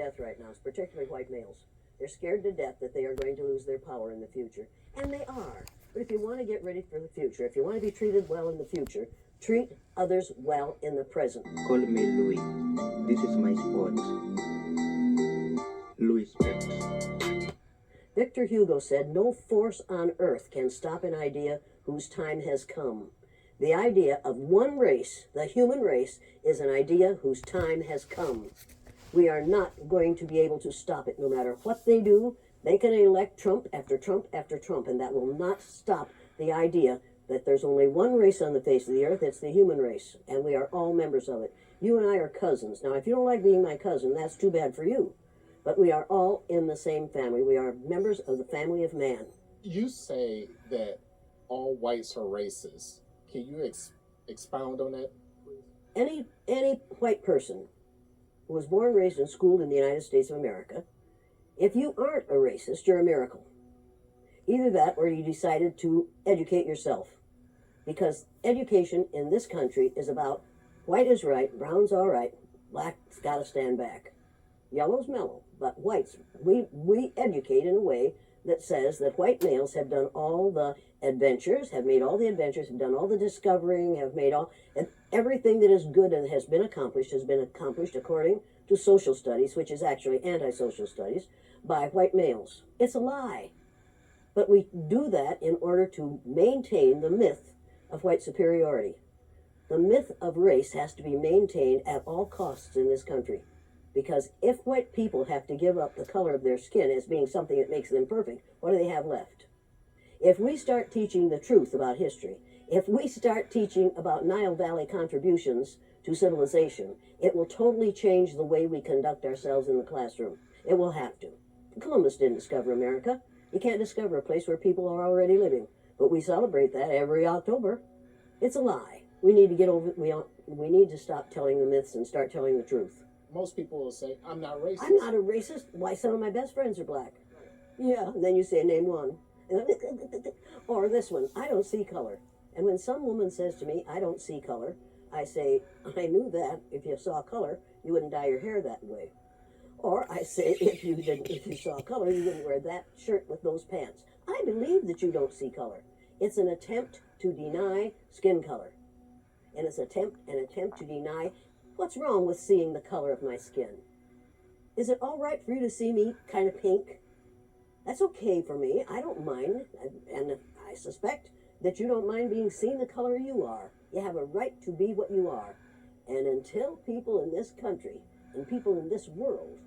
death right now, particularly white males. They're scared to death that they are going to lose their power in the future. And they are. But if you want to get ready for the future, if you want to be treated well in the future, treat others well in the present. Call me Louis. This is my spot. Louis Specs. Victor Hugo said, "No force on earth can stop an idea whose time has come." The idea of one race, the human race, is an idea whose time has come. We are not going to be able to stop it no matter what they do. They can elect Trump after Trump after Trump, and that will not stop the idea that there's only one race on the face of the earth. It's the human race, and we are all members of it. You and I are cousins. Now, if you don't like being my cousin, that's too bad for you. But we are all in the same family. We are members of the family of man. You say that all whites are racist. Can you expound on that? Any white person who was born, raised, and schooled in the United States of America, if you aren't a racist, you're a miracle. Either that or you decided to educate yourself. Because education in this country is about white is right, brown's all right, black's got to stand back. Yellow's mellow, but whites, we educate in a way that says that white males have done all the adventures, have made all the adventures, have done all the discovering, have made all, and everything that is good and has been accomplished according to social studies, which is actually anti-social studies, by white males. It's a lie. But we do that in order to maintain the myth of white superiority. The myth of race has to be maintained at all costs in this country. Because if white people have to give up the color of their skin as being something that makes them perfect, what do they have left? If we start teaching the truth about history, if we start teaching about Nile Valley contributions to civilization, it will totally change the way we conduct ourselves in the classroom. It will have to. Columbus didn't discover America. You can't discover a place where people are already living. But we celebrate that every October. It's a lie. We need to get over it. We need to stop telling the myths and start telling the truth. Most people will say, I'm not racist. I'm not a racist. Why, some of my best friends are black. Yeah, and then you say, name one. Or this one, I don't see color. And when some woman says to me, I don't see color, I say, I knew that. If you saw color, you wouldn't dye your hair that way. Or I say, if you saw color, you wouldn't wear that shirt with those pants. I believe that you don't see color. It's an attempt to deny skin color. And it's an attempt to deny what's wrong with seeing the color of my skin. Is it all right for you to see me kind of pink? That's okay for me. I don't mind. And I suspect that you don't mind being seen the color you are. You have a right to be what you are. And until people in this country and people in this world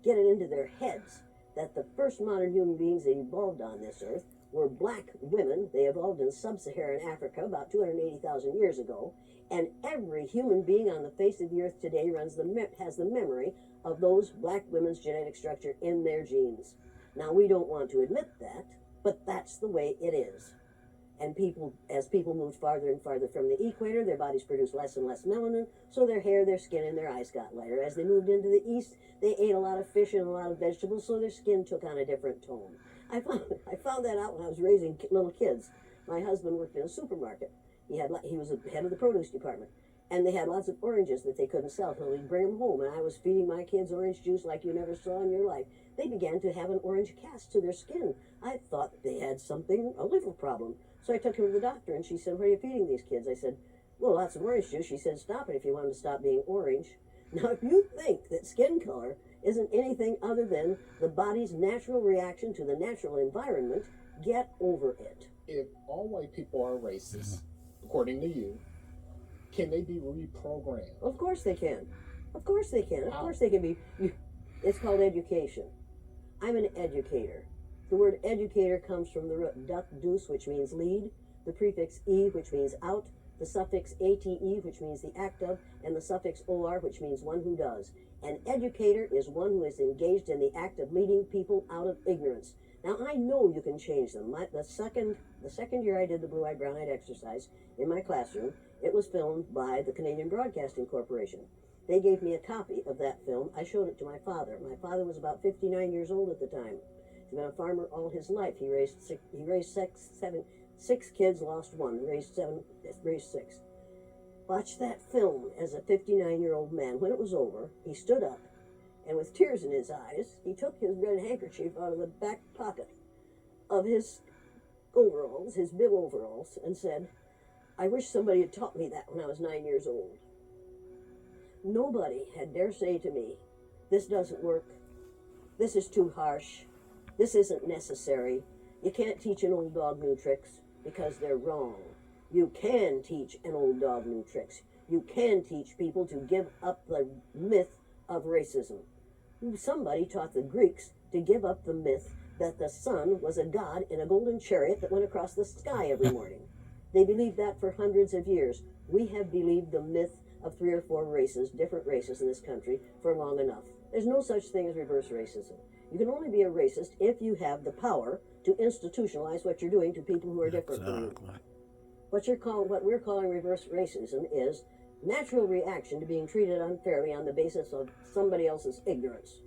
get it into their heads that the first modern human beings that evolved on this earth were black women. They evolved in sub-Saharan Africa about 280,000 years ago. And every human being on the face of the earth today has the memory of those black women's genetic structure in their genes. Now, we don't want to admit that, but that's the way it is. And as people moved farther and farther from the equator, their bodies produced less and less melanin, so their hair, their skin, and their eyes got lighter. As they moved into the east, they ate a lot of fish and a lot of vegetables, so their skin took on a different tone. I found that out when I was raising little kids. My husband worked in a supermarket. He was the head of the produce department, and they had lots of oranges that they couldn't sell, so he'd bring them home, and I was feeding my kids orange juice like you never saw in your life. They began to have an orange cast to their skin. I thought they had a liver problem. So I took him to the doctor, and she said, what are you feeding these kids? I said, well, lots of orange juice. She said, stop it if you want them to stop being orange. Now, if you think that skin color isn't anything other than the body's natural reaction to the natural environment, get over it. If all white people are racist, according to you, can they be reprogrammed? Of course they can. Of course they can. Of How? course they can be. It's called education. I'm an educator. The word educator comes from the root duc dus, which means lead, the prefix e, which means out, the suffix ate, which means the act of, and the suffix or, which means one who does. An educator is one who is engaged in the act of leading people out of ignorance. Now, I know you can change them. The second year I did the blue-eyed, brown-eyed exercise in my classroom, it was filmed by the Canadian Broadcasting Corporation. They gave me a copy of that film. I showed it to my father. My father was about 59 years old at the time. He's been a farmer all his life. He raised six kids, lost one, raised six. Watch that film as a 59-year-old man. When it was over, he stood up And with tears in his eyes, he took his red handkerchief out of the back pocket of his overalls, his bib overalls, and said, "I wish somebody had taught me that when I was 9 years old." Nobody had dare say to me, "This doesn't work. This is too harsh. This isn't necessary. You can't teach an old dog new tricks," because they're wrong. You can teach an old dog new tricks. You can teach people to give up the myth of racism. Somebody taught the Greeks to give up the myth that the sun was a god in a golden chariot that went across the sky every morning. They believed that for hundreds of years. We have believed the myth of 3 or 4 races, different races in this country, for long enough. There's no such thing as reverse racism. You can only be a racist if you have the power to institutionalize what you're doing to people who are different from you. What we're calling reverse racism is natural reaction to being treated unfairly on the basis of somebody else's ignorance.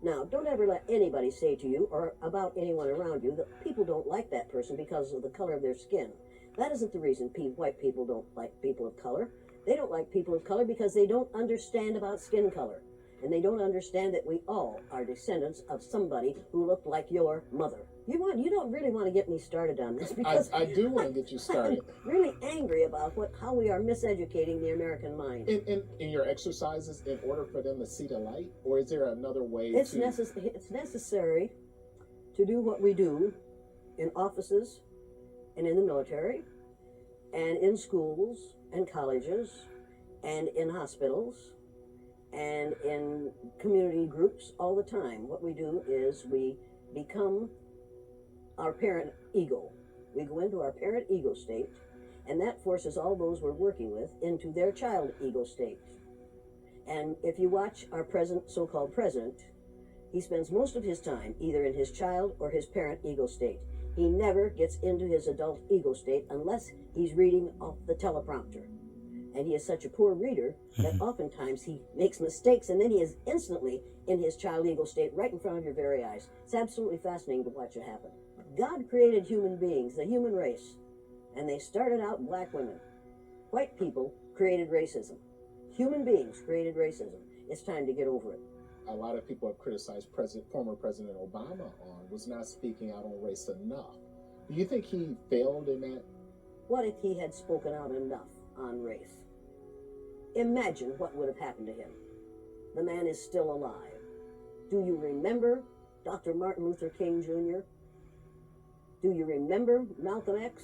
Now, don't ever let anybody say to you or about anyone around you that people don't like that person because of the color of their skin. That isn't the reason white people don't like people of color. They don't like people of color because they don't understand about skin color. And they don't understand that we all are descendants of somebody who looked like your mother. You don't really want to get me started on this because I do want to get you started. I'm really angry about how we are miseducating the American mind. In your exercises, in order for them to see the light, or is there another way? It's necessary to do what we do in offices and in the military and in schools and colleges and in hospitals and in community groups all the time. What we do is we become our parent ego. We go into our parent ego state, and that forces all those we're working with into their child ego state. And if you watch our so-called president, he spends most of his time either in his child or his parent ego state. He never gets into his adult ego state unless he's reading off the teleprompter. And he is such a poor reader that oftentimes he makes mistakes, and then he is instantly in his child ego state right in front of your very eyes. It's absolutely fascinating to watch it happen. God created human beings, the human race, and they started out black women. White people created racism. Human beings created racism. It's time to get over it. A lot of people have criticized former President Obama was not speaking out on race enough. Do you think he failed in that? What if he had spoken out enough on race? Imagine what would have happened to him. The man is still alive. Do you remember Dr. Martin Luther King Jr.? Do you remember Malcolm X?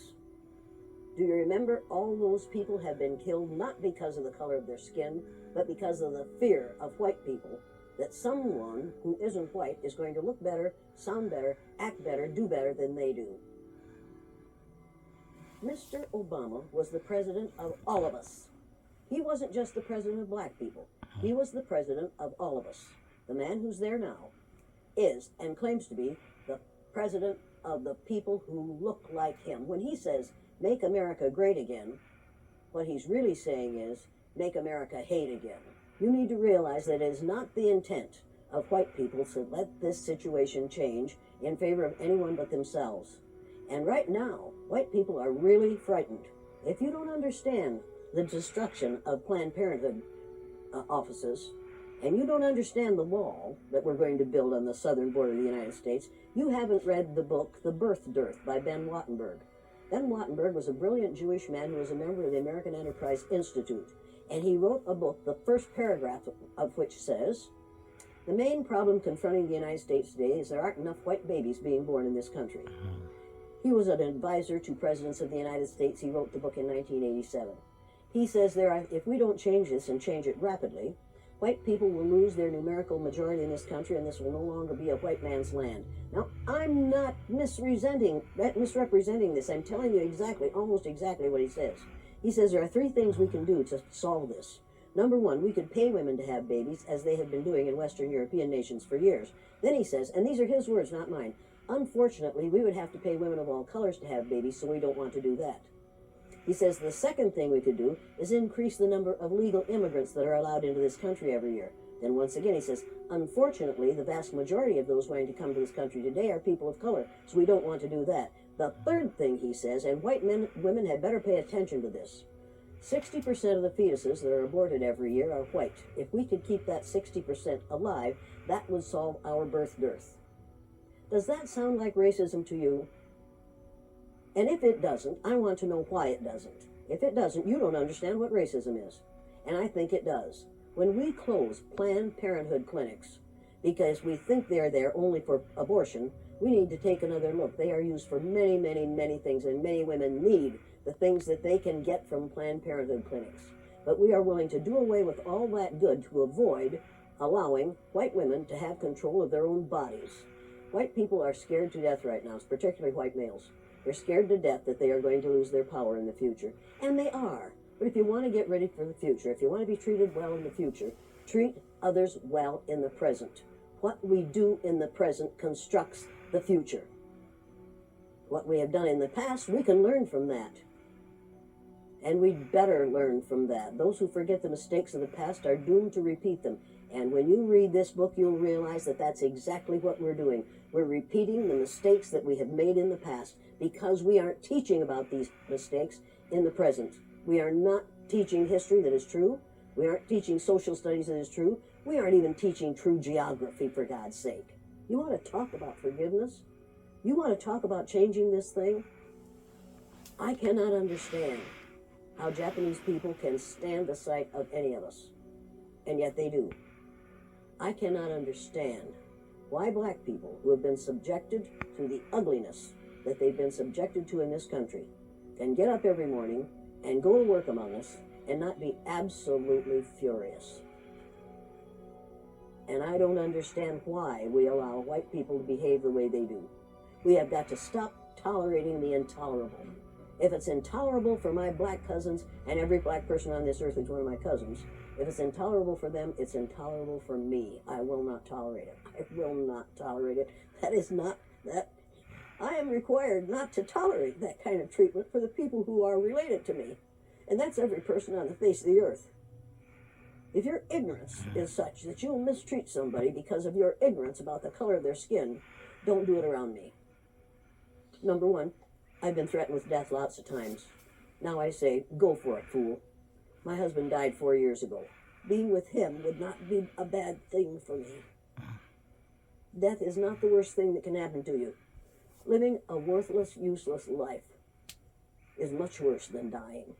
Do you remember all those people have been killed not because of the color of their skin, but because of the fear of white people that someone who isn't white is going to look better, sound better, act better, do better than they do? Mr. Obama was the president of all of us. He wasn't just the president of black people. He was the president of all of us. The man who's there now is and claims to be the president of the people who look like him. When he says, "Make America great again," what he's really saying is, "Make America hate again." You need to realize that it is not the intent of white people to let this situation change in favor of anyone but themselves. And right now, white people are really frightened. If you don't understand the destruction of Planned Parenthood offices, and you don't understand the wall that we're going to build on the southern border of the United States, you haven't read the book The Birth Dearth by Ben Wattenberg. Ben Wattenberg was a brilliant Jewish man who was a member of the American Enterprise Institute, and he wrote a book, the first paragraph of which says, "The main problem confronting the United States today is there aren't enough white babies being born in this country." He was an advisor to presidents of the United States. He wrote the book in 1987. He says if we don't change this and change it rapidly, white people will lose their numerical majority in this country, and this will no longer be a white man's land. Now, I'm not misrepresenting this. I'm telling you almost exactly what he says. He says there are 3 things we can do to solve this. Number 1, we could pay women to have babies, as they have been doing in Western European nations for years. Then he says, and these are his words, not mine, "Unfortunately, we would have to pay women of all colors to have babies, so we don't want to do that." He says the second thing we could do is increase the number of legal immigrants that are allowed into this country every year. Then once again he says, unfortunately, the vast majority of those wanting to come to this country today are people of color, so we don't want to do that. The third thing he says, and white women had better pay attention to this, 60% of the fetuses that are aborted every year are white. If we could keep that 60% alive, that would solve our birth dearth. Does that sound like racism to you? And if it doesn't, I want to know why it doesn't. If it doesn't, you don't understand what racism is. And I think it does. When we close Planned Parenthood clinics because we think they're there only for abortion, we need to take another look. They are used for many, many, many things, and many women need the things that they can get from Planned Parenthood clinics. But we are willing to do away with all that good to avoid allowing white women to have control of their own bodies. White people are scared to death right now, particularly white males. They're scared to death that they are going to lose their power in the future. And they are. But if you want to get ready for the future, if you want to be treated well in the future, treat others well in the present. What we do in the present constructs the future. What we have done in the past, we can learn from that. And we'd better learn from that. Those who forget the mistakes of the past are doomed to repeat them. And when you read this book, you'll realize that that's exactly what we're doing. We're repeating the mistakes that we have made in the past because we aren't teaching about these mistakes in the present. We are not teaching history that is true. We aren't teaching social studies that is true. We aren't even teaching true geography, for God's sake. You want to talk about forgiveness? You want to talk about changing this thing? I cannot understand how Japanese people can stand the sight of any of us, and yet they do. I cannot understand why black people who have been subjected to the ugliness that they've been subjected to in this country can get up every morning and go to work among us and not be absolutely furious. And I don't understand why we allow white people to behave the way they do. We have got to stop tolerating the intolerable. If it's intolerable for my black cousins, and every black person on this earth is one of my cousins, if it's intolerable for them, it's intolerable for me. I will not tolerate it. I will not tolerate it. That is not that. I am required not to tolerate that kind of treatment for the people who are related to me. And that's every person on the face of the earth. If your ignorance is such that you'll mistreat somebody because of your ignorance about the color of their skin, don't do it around me. Number one, I've been threatened with death lots of times. Now I say, go for it, fool. My husband died 4 years ago. Being with him would not be a bad thing for me. Death is not the worst thing that can happen to you. Living a worthless, useless life is much worse than dying.